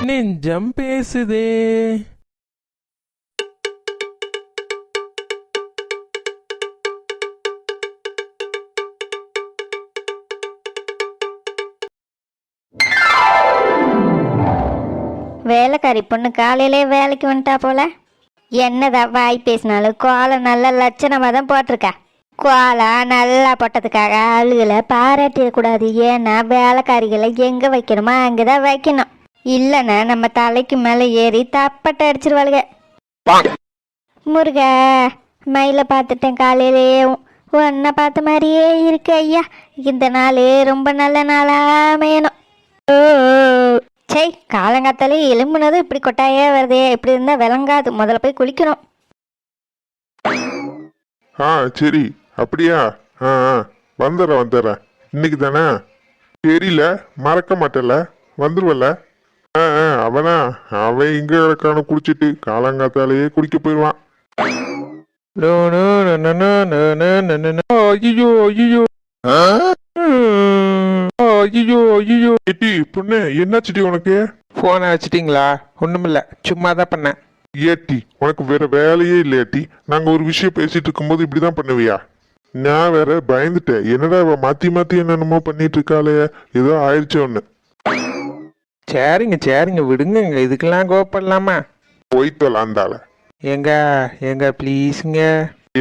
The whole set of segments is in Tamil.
நெஞ்சம் பேசுதே. வேலைக்காரி பொண்ணு காலையிலே வேலைக்கு வந்துட்டா போல. என்னதான் வாய் பேசினாலும் கோலம் நல்ல லட்சணமாக தான் போட்டிருக்கா. கோலம் நல்லா போட்டதுக்காக ஆளுகளை பாராட்டிடக்கூடாது. ஏன்னா வேலைக்காரிகளை எங்கே வைக்கணுமோ அங்கே தான் வைக்கணும். இல்லைன்னா நம்ம தலைக்கு மேலே ஏறி தப்பட்டை அடிச்சிருவாளுங்க. முருகா, மயிலை பார்த்துட்டேன் காலையிலே. ஒன்றை பார்த்த மாதிரியே இருக்கு ஐயா. இந்த நாள் ரொம்ப நல்ல நாளாக அமையணும். ஓ சை, காலங்காத்தாலே எலும்புனதும் இப்படி கொட்டாயே வருதே. இப்படி இருந்தால் விளங்காது. முதல்ல போய் குளிக்கணும். சரி, அப்படியா? வந்துடுறேன். இன்னைக்கு தானே? தெரியல, மறக்க மாட்டேல, வந்துருவல. அவனா அவன் இங்க இருக்கான குடிச்சிட்டு காலங்காத்தாலேயே குடிக்க போயிடுவான். ஐயோ எட்டி பொண்ணு, என்னாச்சுட்டி உனக்கு? போனை வச்சிட்டீங்களா? ஒண்ணுமில்ல, சும்மா தான் பண்ணேன். ஏட்டி, உனக்கு வேற வேலையே இல்லையாட்டி? நாங்க ஒரு விஷயம் பேசிட்டு இருக்கும்போது இப்படிதான் பண்ணுவியா? நான் வேற பயந்துட்டேன். என்னடா மாத்தி என்னென்னமோ பண்ணிட்டு இருக்காளே, ஏதோ ஆயிடுச்சு ஒண்ணு. சரிங்க விடுங்க, இதுக்கெல்லாம் கோவப்படலாமா? போய்த்தலாந்தால. எங்க ப்ளீஸுங்க.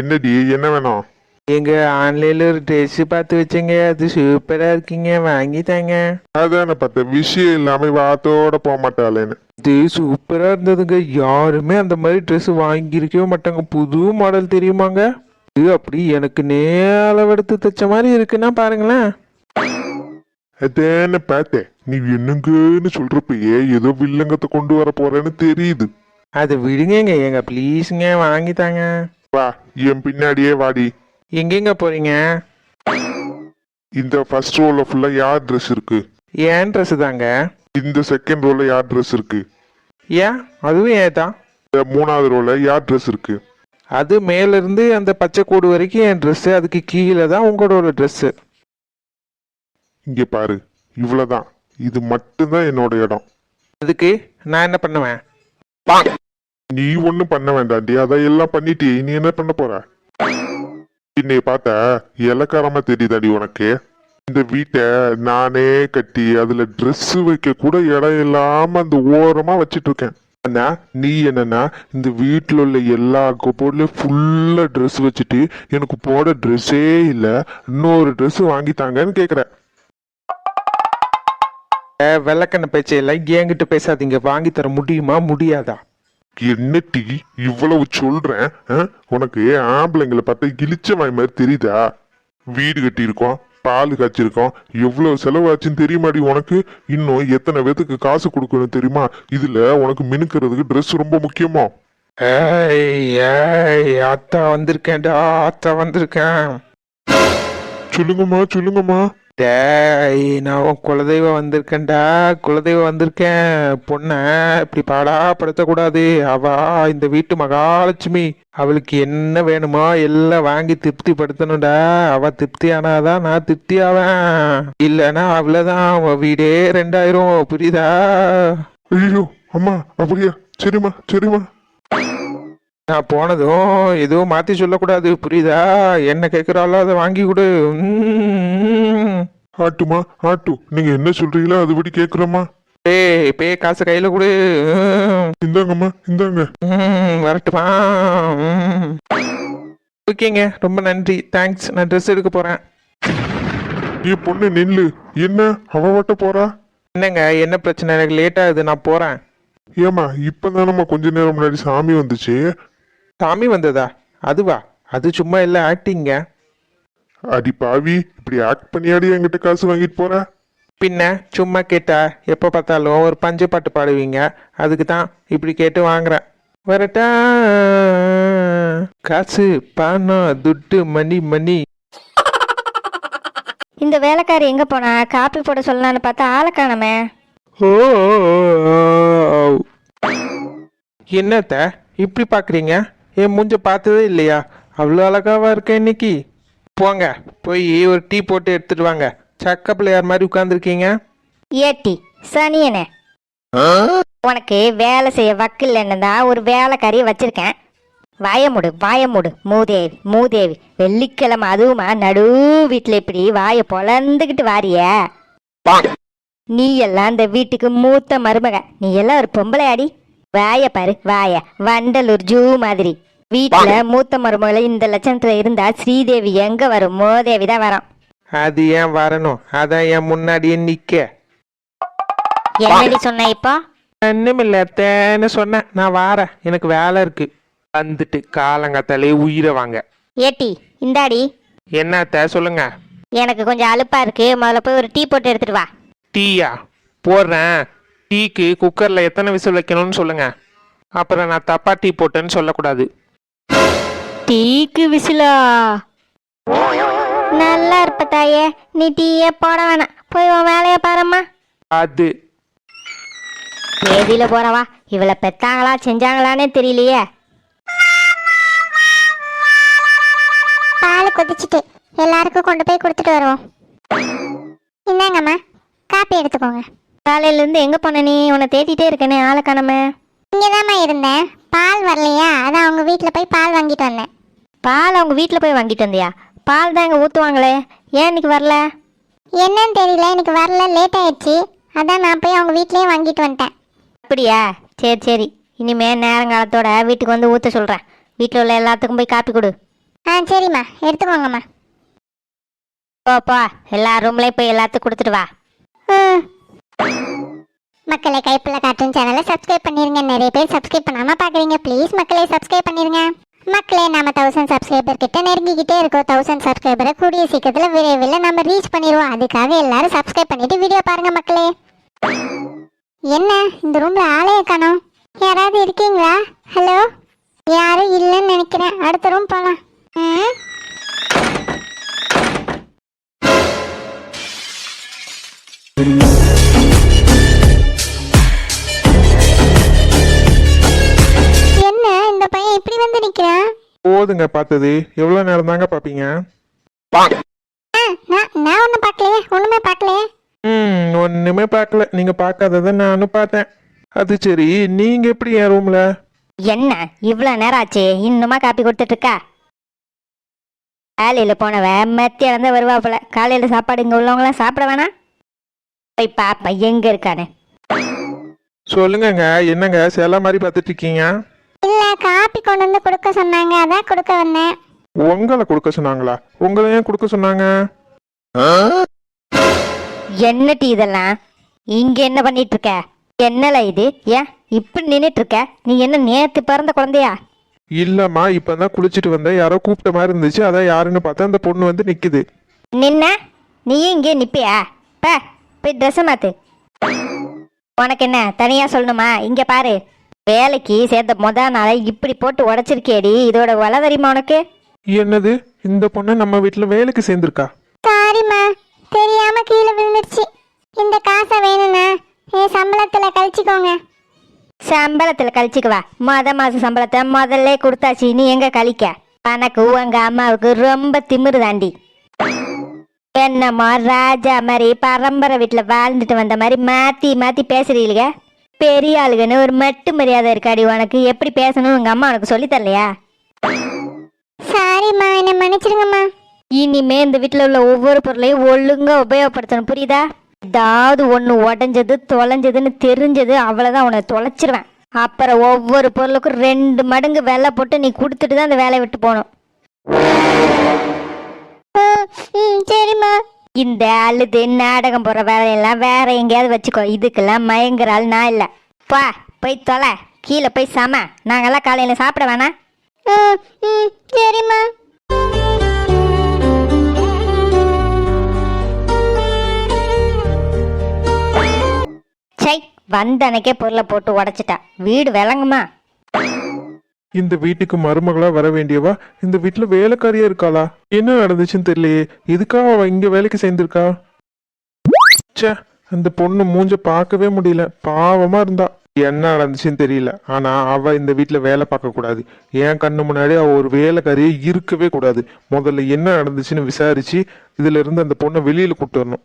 என்னடி, என்ன வேணும்? எங்க ஆன்லைன்ல ஒரு ட்ரெஸ் பார்த்து வச்சேங்க, அது சூப்பரா இருக்கீங்க, வாங்கி தாங்க. அதான பார்த்த விஷயம் இல்லாம வாத்தோட போக மாட்டாளேன்னு. இது சூப்பரா இருந்ததுங்க. யாருமே அந்த மாதிரி ட்ரெஸ் வாங்கியிருக்கவே மாட்டாங்க. புது மாடல் தெரியுமாங்க? இது அப்படி எனக்கு அளவெடுத்து தைச்ச மாதிரி இருக்குன்னா பாருங்களேன். அதான பார்த்தேன். நீ என்னங்கன்னு சொல்றப்பயே ஏதோ வில்லங்கத்தை கொண்டு வர போறேன்னு தெரியுது. அதை விடுங்க, எங்க ப்ளீஸுங்க, வாங்கி தாங்க. வா, என் பின்னாடியே வாடி. எங்கெங்க போறீங்க? இந்த ஃபர்ஸ்ட் ரோல ஃபுல்லா யார் ட்ரெஸ் இருக்கு? ஏன் ட்ரெஸ் தாங்க. இந்த செகண்ட் ரோல யார் ட்ரெஸ் இருக்கு? ஏன் அதுவும் ஏதான்? இந்த மூணாவது ரோல யார் ட்ரெஸ் இருக்கு? அது மேல இருந்து அந்த பச்சை கோடு வரைக்கும் என் ட்ரெஸ், அதுக்கு கீழே தான் உங்களோட ட்ரெஸ். இங்க பாரு, இவ்வளவுதான். இது மட்டும்தான் என்னோட இடம். அதுக்கு நான் என்ன பண்ணுவேன்? நீ ஒண்ணும் பண்ண வேண்டாண்டி, அதையெல்லாம் பண்ணிட்டு நீ என்ன பண்ண போற? இன்னைய பார்த்த இலக்காரமா தெரியுதாடி உனக்கு? இந்த வீட்டை நானே கட்டி அதுல ட்ரெஸ் வைக்க கூட இடம் இல்லாம அந்த ஓரமா வச்சிட்டு இருக்கேன். ஆனா நீ என்னன்னா இந்த வீட்டுல உள்ள எல்லா பொருளையும் ஃபுல்லா ட்ரெஸ் வச்சுட்டு எனக்கு போட ட்ரெஸ்ஸே இல்ல, இன்னொரு ட்ரெஸ் வாங்கித்தாங்கன்னு கேக்குற. வெள்ளக்கண்ண பேச்சையெல்லாம் என்கிட்ட பேசாதீங்க. வாங்கி தர முடியுமா முடியாதா? என்னட்டி இவ்வளவு சொல்றேன்? உனக்கு ஆம்பளைங்களை பார்த்தா இழிச்ச வாய் மாதிரி தெரியுதா? வீடு கட்டி இருக்கோம், பால் காய்ச்சிருக்கோம், எவ்வளவு செலவாச்சுன்னு தெரியுமாடி உனக்கு? இன்னும் எத்தனை பேத்துக்கு காசு கொடுக்கணும் தெரியுமா? இதுல உனக்கு மினுக்கிறதுக்கு ட்ரெஸ் ரொம்ப முக்கியமோ? அத்தா வந்திருக்கேன்டா, அத்தா வந்திருக்கேன். சொல்லுங்கம்மா. நான் உன் குலதெய்வம் வந்திருக்கேன்டா, குலதெய்வம் வந்திருக்கேன். பொண்ண இப்படி பாடாப்படுத்தக்கூடாது. அவ இந்த வீட்டு மகாலட்சுமி. அவளுக்கு என்ன வேணுமோ எல்லாம் வாங்கி திருப்தி படுத்தணும்டா. அவ திருப்தி ஆனாதான் நான் திருப்தி ஆவேன். இல்லைன்னா அவ்வளவுதான், அவன் வீடே 2000. புரியுதா? ஐயோ அம்மா, அப்படியா? சரிம்மா. நான் போனதும் எதுவும் மாத்தி சொல்லக்கூடாது, புரியுதா? என்ன கேட்கிறாளோ அதை வாங்கி கொடு. ஆட்டு, நீங்க என்ன சொல்றீங்களோ அதுபடி கேக்குறோமா? பே காசு கையில கொடு. இந்தாங்கம்மா, இந்தாங்க. வரட்டுமா? ஓகேங்க, ரொம்ப நன்றி, தேங்க்ஸ். நான் ட்ரெஸ் எடுக்க போறேன். பொண்ணு நில்லு. என்ன அவ வட்ட போறா? என்னங்க, என்ன பிரச்சனை? எனக்கு லேட் ஆகுது, நான் போறேன். ஏமா, இப்பதானம்மா கொஞ்ச நேரம் முன்னாடி சாமி வந்துச்சு. சாமி வந்ததா? அதுவா? அது சும்மா இல்ல, ஆக்டிங்க. அடி பாவி, இப்படி ஆக்ட் பண்ணியாடி என்கிட்ட காசு வாங்கிட்டு போற? பின்ன சும்மா கேட்டா எப்ப பார்த்தாலும் ஒரு பஞ்சு பாட்டு பாடுவீங்க, அதுக்கு தான் இப்படி கேட்டு வாங்குறேன். வரட்டா? காசு பணம் துட்டு மணி. இந்த வேலைக்காரி எங்க போனா? காப்பி போட சொல்லலான்னு பார்த்தா ஆளை காணமே. என்னத்த இப்படி பாக்குறீங்க? என் மூஞ்ச பார்த்ததே இல்லையா? அவ்வளோ அழகாவா இருக்கேன் இன்னைக்கு. போங்க, போய் ஒரு டீ போட்டு எடுத்துட்டு வாங்க. சக்க பிள்ளையார் மாதிரி உட்காந்துருக்கீங்க. ஏட்டி சனியனே. உனக்கு வேலை செய்ய வக்கில்லைன்னு தான் ஒரு வேலைக்காரியை வச்சிருக்கேன். வாய மூடு மூதேவி மூதேவி. வெள்ளிக்கிழமை அதுவுமா நடு வீட்டில் இப்படி வாயை பொழந்துக்கிட்டு வாரிய. நீ எல்லாம் இந்த வீட்டுக்கு மூத்த மருமக. நீ எல்லாம் ஒரு பொம்பளையாடி. வாய பாரு வாய, வண்டலூர் ஜூ மாதிரி. வீட்டுல மூத்த மருமகளை இந்த லட்சணத்துல இருந்தா ஸ்ரீதேவி எங்க வரும்? மோதேவி தான் வரும். அது ஏன் வரணும்? அதான் என் முன்னாடியே நிக்க. என்னடி சொன்ன இப்போ? ஒண்ணுமில்லத்தேன்னு சொன்னேன். நான் வாரேன், எனக்கு வேலை இருக்கு. வந்துட்டு காலங்காத்தாலே உயிரை வாங்க. ஏட்டி இந்தாடி. என்னத்த சொல்லுங்க. எனக்கு கொஞ்சம் அலுப்பா இருக்கு, முதல்ல போய் ஒரு டீ போட்டு எடுத்துட்டு வா. டீயா? போடுறேன். டீக்கு குக்கரில் எத்தனை விசில் வைக்கணும்னு சொல்லுங்க. அப்புறம் நான் தப்பா டீ போட்டேன்னு சொல்லக்கூடாது. டீக்கு விசிலா? நல்லா இருப்ப தாயே, நீ டீயே போட வேணாம். போய் உன் வேலையை பாரும்மா. அது ஏதியில போறவா? இவளை பெத்தாங்களா செஞ்சாங்களானே தெரியலையே. பால் கொதிச்சுட்டு எல்லாருக்கும் கொண்டு போய் கொடுத்துட்டு வருவோம். இந்தாங்கம்மா, காப்பி எடுத்துக்கோங்க. காலையில இருந்து எங்க போன நீ? உன்னை தேடிட்டே இருக்கனே, ஆளை காணாம. இங்கதாம்மா இருந்தேன். பால் வரலையா, அதான் அவங்க வீட்டில் போய் பால் வாங்கிட்டு வந்தேன். பால் அவங்க வீட்டில் போய் வாங்கிட்டு வந்தியா? பால் தான் இங்கே ஊற்றுவாங்களே, ஏன் இன்னைக்கு வரல? என்னன்னு தெரியல, எனக்கு வரல, லேட் ஆயிடுச்சு. அதான் நான் போய் அவங்க வீட்லயே வாங்கிட்டு வந்துட்டேன். அப்படியா? சரி சரி, இனிமே நேரங்காலத்தோட வீட்டுக்கு வந்து ஊற்ற சொல்கிறேன். வீட்டில் உள்ள எல்லாத்துக்கும் போய் காப்பி கொடு. சரிம்மா, எடுத்துக்கோங்கம்மா. போப்பா, எல்லா ரூம்லேயும் போய் எல்லாத்துக்கும் கொடுத்துட்டு வா. மக்களை, கைப்புள்ள கார்ட்டூன் சேனலை சப்ஸ்கிரைப் பண்ணிருங்க. நிறைய பேர் சப்ஸ்கிரைப் பண்ணாம பாக்குறீங்க. ப்ளீஸ் மக்களே சப்ஸ்கிரைப் பண்ணிருங்க. மக்களே, நம்ம 1000 சப்ஸ்கிரைபர் கிட்ட நெருங்கிக்கிட்டே இருக்கோம். 1000 சப்ஸ்கிரைபரை கூடிய சீக்கிரத்தில் விரைவில் நம்ம ரீச் பண்ணிடுவோம். அதுக்காக எல்லாரும் சப்ஸ்கிரைப் பண்ணிட்டு வீடியோ பாருங்க மக்களே. என்ன இந்த ரூம்ல ஆளே காணோம்? யாராவது இருக்கீங்களா? ஹலோ? யாரும் இல்லைன்னு நினைக்கிறேன். அடுத்த ரூம் போலாம். என்ன இந்த பையன் இப்படி வந்து நிக்கிறான்? போதுங்க பார்த்தது. எவ்வளோ நேரம் தாங்க பார்ப்பீங்க? நான் ஒன்றும் பார்க்கலையே, ஒன்றுமே பார்க்கலையே. ஒன்றுமே பார்க்கல. நீங்கள் பார்க்காததை நானும் பார்த்தேன். அது சரி, நீங்கள் எப்படி என் ரூமில்? என்ன இவ்வளோ நேரம் ஆச்சு, இன்னுமா காப்பி கொடுத்துட்டு இருக்கா? காலையில் போனவ மத்தியானம் தான் வருவா போல. காலையில் சாப்பாடு இங்கே உள்ளவங்களாம் சாப்பிட வேணாம். போய் பாப்பா எங்கே இருக்கானு. சொல்லுங்கங்க, என்னங்க சில மாதிரி பார்த்துட்டு இருக்கீங்க? இல்ல, காப்பி கொண்டு வந்து கொடுக்க சொன்னாங்க, அதான் கொடுக்க வந்தேன். உங்களை கொடுக்க சொன்னாங்களா? உங்களை ஏன் கொடுக்க சொன்னாங்க? என்ன டீ இதெல்லாம்? இங்க என்ன பண்ணிட்டு இருக்க? என்னல இது? ஏன் இப்படி நின்றுட்டு இருக்க? நீ என்ன நேத்து பிறந்த குழந்தையா? இல்லம்மா, இப்பதான் குளிச்சுட்டு வந்தேன். யாரோ கூப்பிட்ட மாதிரி இருந்துச்சு, அதான் யாருன்னு பார்த்தா அந்த பொண்ணு வந்து நிக்குது. நின்ன நீயும் இங்கே நிப்பியா? போய் ட்ரெஸ்ஸை மாத்து. உனக்கு என்ன தனியா சொல்லணுமா? இங்க பாரு, வேலைக்கு சேர்ந்த நாளை இப்படி போட்டு உடைச்சிருக்கேடி. இதோட விலை தெரியுமா உனக்கு? என்னது, இந்த பொண்ணு நம்ம வீட்டுல வேலைக்கு சேர்ந்திருக்கா? சாரிம்மா, தெரியாம கீழே விழுந்துருச்சு. இந்த காசை வேணும்னா என் சம்பளத்துல கழிச்சுக்கோங்க. சம்பளத்துல கழிச்சுக்குவா? மாச சம்பளத்தை முதல்ல கொடுத்தாச்சு, நீ எங்க கழிக்க? உனக்கு உங்க அம்மாவுக்கு ரொம்ப திமிரு தாண்டி. என்னம்மா ராஜா மாதிரி பரம்பரை வீட்டுல வாழ்ந்துட்டு வந்த மாதிரி மாத்தி மாத்தி பேசுறீங்க. பெரிய ஆளுகன்னு ஒரு மட்டு மரியாதை இருக்காடி உனக்கு. எப்படி பேசணும் உங்க அம்மா உனக்கு சொல்லி தரலையா? சாரிம்மா, என்னை மன்னிச்சிருங்கம்மா. இனிமே இந்த வீட்டுல உள்ள ஒவ்வொரு பொருளையும் ஒழுங்கா உபயோகப்படுத்தணும், புரியுதா? ஏதாவது ஒண்ணு உடஞ்சது தொலைஞ்சதுன்னு தெரிஞ்சது அவ்வளவுதான், உன்னை தொலைச்சிருவேன். அப்புறம் ஒவ்வொரு பொருளுக்கும் 2 மடங்கு வெலை போட்டு நீ கொடுத்துட்டு தான் அந்த வேலையை விட்டு போகணும். சரிம்மா. இந்த அழுது நாடகம் போற வேலையெல்லாம் வேற எங்கேயாவது வச்சுக்கோ. இதுக்கெல்லாம் மயங்குற ஆள் நான் இல்லை. போய் தொலை, கீழே போய் சம. நாங்கெல்லாம் காலையில சாப்பிட வேணாம். சரிம்மா. சை, வந்த அன்னைக்கே பொருளை போட்டு உடைச்சிட்டா. வீடு விளங்குமா? இந்த வீட்டுக்கு மருமகளா வர வேண்டியவா இந்த வீட்டுல வேலைக்காரியா இருக்காளா? என்ன நடந்துச்சுன்னு தெரியலையே. எதுக்காக அவ இங்க வேலைக்கு சேர்ந்திருக்கா? ச்சே, அந்த பொண்ணு மூஞ்ச பார்க்கவே முடியல. பாவமா இருந்தா. என்ன நடந்துச்சுன்னு தெரியல. ஆனா அவ இந்த வீட்டுல வேலை பார்க்க கூடாது. என் கண்ணு முன்னாடி அவ ஒரு வேலைக்காரியே இருக்கவே கூடாது. முதல்ல என்ன நடந்துச்சுன்னு விசாரிச்சு இதுல இருந்து அந்த பொண்ணை வெளியில கூட்டு வரணும்.